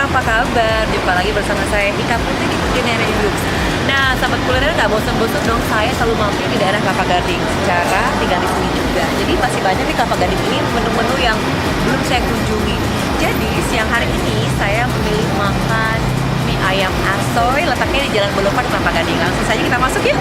Apa kabar? Jumpa lagi bersama saya Ika Putri di Kulineri News. Nah, sahabat kuliner nggak bosan-bosan dong, saya selalu mampir di daerah Kelapa Gading secara tinggal di sini juga. Jadi masih banyak di Kelapa Gading ini menu-menu yang belum saya kunjungi. Jadi siang hari ini saya memilih makan mie ayam asoy, letaknya di Jalan Boulevard Kelapa Gading. Langsung saja kita masuk yuk.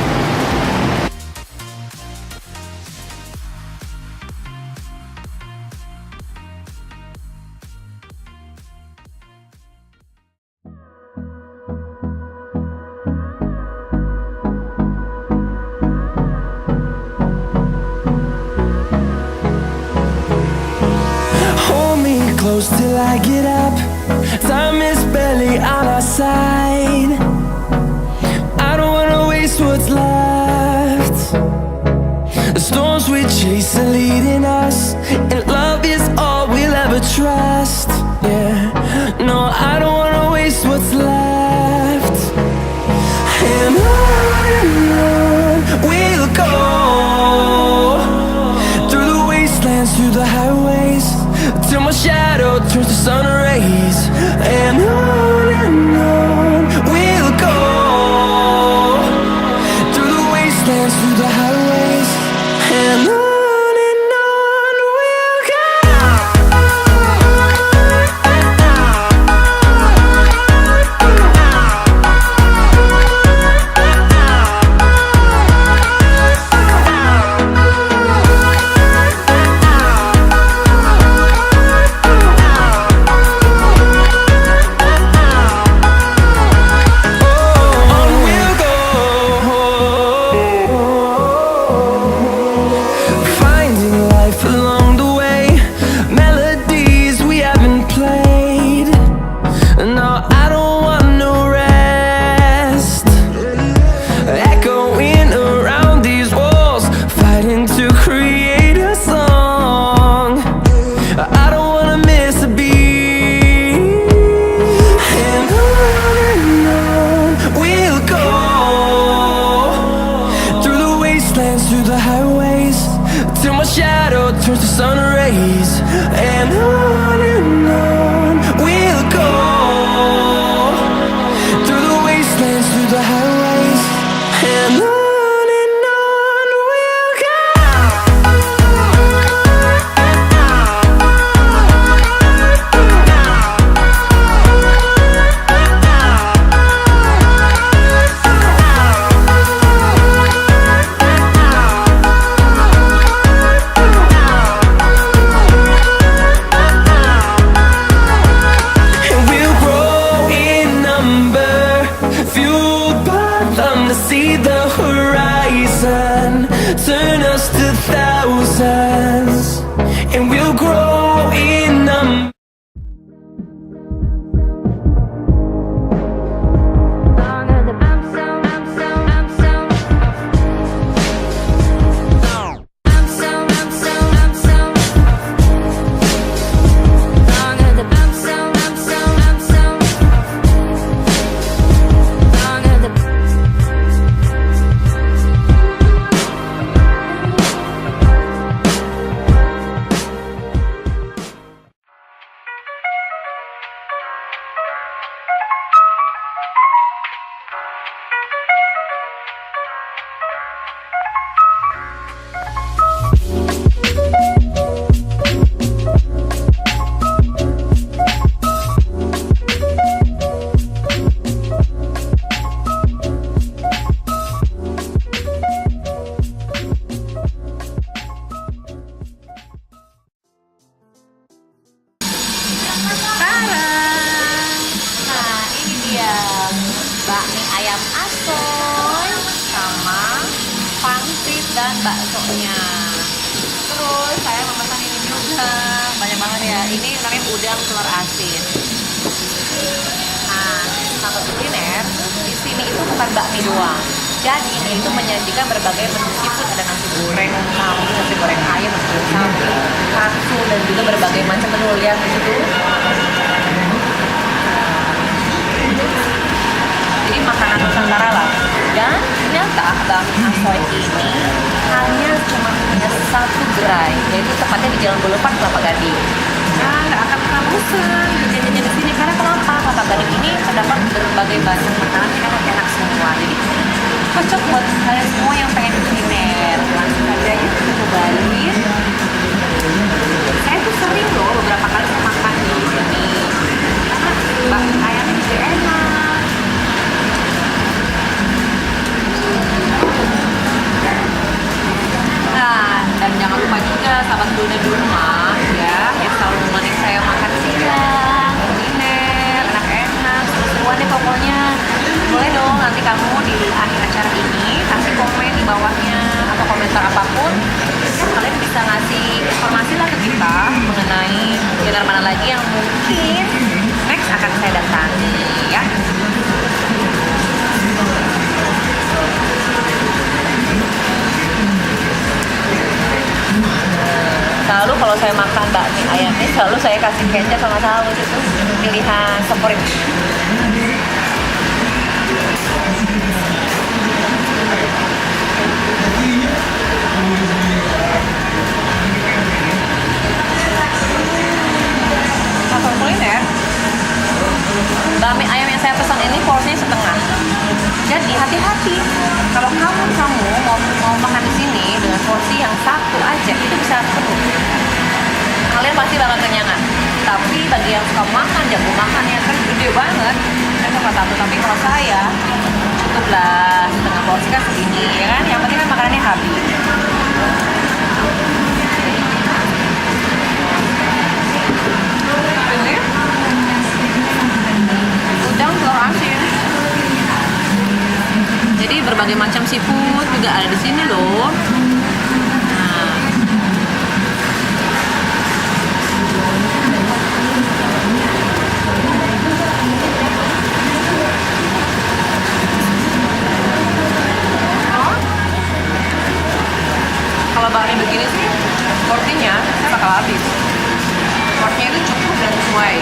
Close till I get up. Time is barely on our side. I don't wanna waste what's left. The storms we chase are leading us, and love is all we'll ever trust. Yeah, no, I don't wanna waste what's left. And on we'll go, through the wastelands, through the highways, till my shadow turns to sun rays. And on we'll go, through the wastelands, through the highways. And on we'll go. Through the highways, till my shadow turns to sun rays. And on we'll go, through the wastelands, through the highways. And on we'll go. See the horizon, turn us to thousands, and we'll grow in number. bakmi ayam asoy sama pangsit dan baksonya. Terus saya memesan ini juga, banyak banget ya. Ini namanya udang telur asin. Nah, sahabat kuliner, di sini itu bukan bakmi doang. Jadi dia itu menyajikan berbagai menu seafood, ada nasi goreng kambing, nasi goreng ayam, nasi goreng sapi, katsu, dan juga berbagai macam menu. Lihat di situ. Jadi makanan Nusantara lah. Dan ternyata bakmi asoy ini hanya cuma punya satu gerai, yaitu tepatnya di Jalan Boulevard Kelapa Gading. Nah, nggak akan pernah bosan jajan-jajan di sini karena kenapa? Kelapa Gading ini terdapat berbagai macam makanan yang enak-enak semua. Jadi cocok buat kalian semua yang pengen kuliner. Langsung aja ya cobain. Saya tuh sering loh beberapa kali makan di sini karena bakmi ayamnya juga enak. Nah, dan jangan lupa juga sahabat kuliner di rumah ya, yang selalu menemani saya makan siang, kuliner, enak-enak, seru-seruan deh pokoknya. Boleh dong nanti kamu di akhir acara ini kasih komen di bawahnya atau komentar apapun. Ya, kalian bisa ngasih informasi lah ke kita mengenai kuliner mana lagi yang mungkin next akan saya datangi ya. Selalu kalau saya makan bakmi ayam ini selalu saya kasih kecap sama saus, itu pilihan favorit. Makan kuliner, bakmi ayam yang saya pesan ini porsinya setengah. Jadi hati-hati kalau kamu mau makan di sini dengan porsi yang satu aja itu bisa penuh. Kalian pasti bakal kenyangan. Tapi bagi yang suka makan, jago makan ya kan gede banget, saya suka satu. Tapi kalau saya cukuplah setengah porsi kan segini ya kan. Yang penting kan makanannya habis. Ini udang telur asin. Jadi berbagai macam seafood juga ada di sini loh. Nah. Kalau bakmi begini sih, porsinya saya bakal habis. Porsinya itu cukup dan sesuai.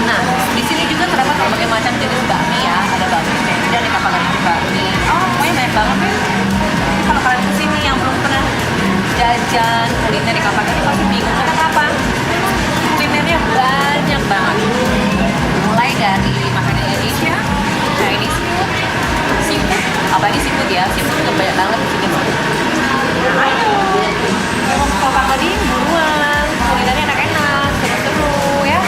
Nah, di sini juga terdapat berbagai macam jenis bakmi ya. Ada bakmi dan di Kelapa Gading bakmi. Oh, pokoknya banyak banget ya. Kalau kalian kesini yang belum pernah jajan kuliner di Kelapa Gading pasti bingung karena apa? Kulinernya banyak banget. Mulai dari makanan Indonesia, Chinese food, seafood, apalagi seafood ya. Seafood juga banyak banget di sini. Nah, ayo, mau ke Kelapa Gading buruan. Kulinernya enak-enak, seru-seru ya.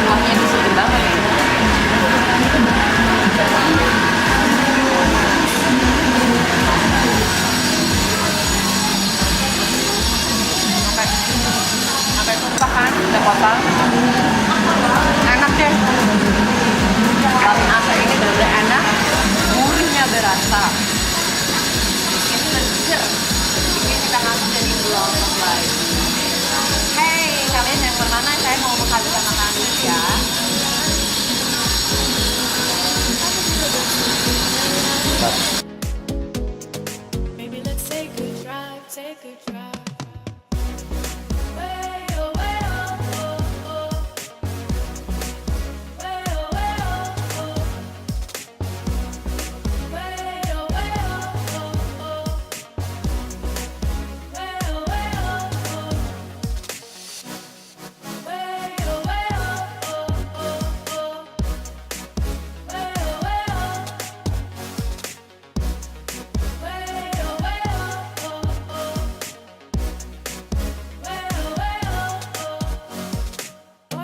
Kuahnya itu seger banget ya. Sampai tumpah kan, udah potong. Enak deh. Bakmi asoy ini benar-benar enak, gurihnya berasa. Ini seger, bikin kita langsung jadi belum lagi. Hey, kalian yang bermana? Saya mau menghabiskan makanan ini ya. Maybe let's take a drive, take a drive. Way, oh, way, oh, oh, oh. Way, oh, way, oh, oh. Way, oh, way, oh, oh, oh. Way, oh, way, oh, oh. Way, oh, way, oh, oh, oh. Way, oh, way,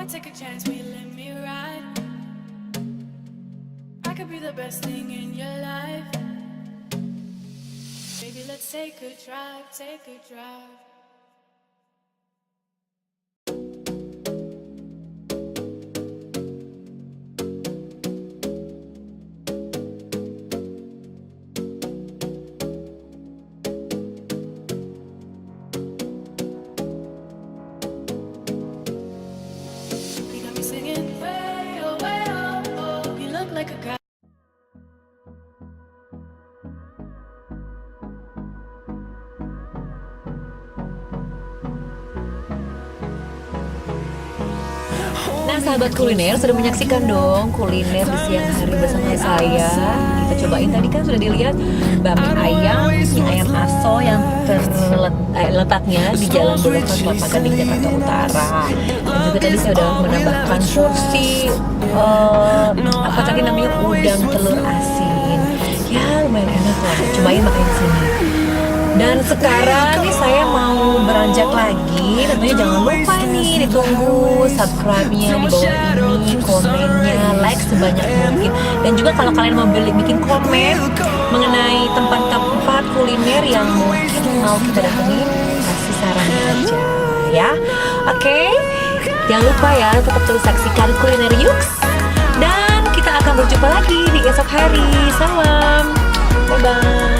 take a chance, will you let me ride? I could be the best thing in your life. Baby, let's take a drive, take a drive. Nah, sahabat kuliner sudah menyaksikan dong kuliner di siang hari bersama saya. Kita cobain tadi kan sudah dilihat bami ayam, mie ayam aso yang letaknya di Jalan Boulevard Kelapa Gading Jakarta Utara. Dan juga tadi saya sudah menambahkan porsi apa tadi namanya udang telur asin. Ya lumayan enak lah. Cobain makan di sini. Dan sekarang nih saya mau beranjak lagi. Tentunya jangan lupa nih ditunggu subscribe-nya di bawah ini, komennya, like sebanyak mungkin. Dan juga kalau kalian mau bikin komen mengenai tempat-tempat kuliner yang mungkin mau kita datangi, kasih saran aja ya. Oke, jangan lupa ya tetap terus saksikan Kuliner Yux. Dan kita akan berjumpa lagi di esok hari. Salam, bye bye.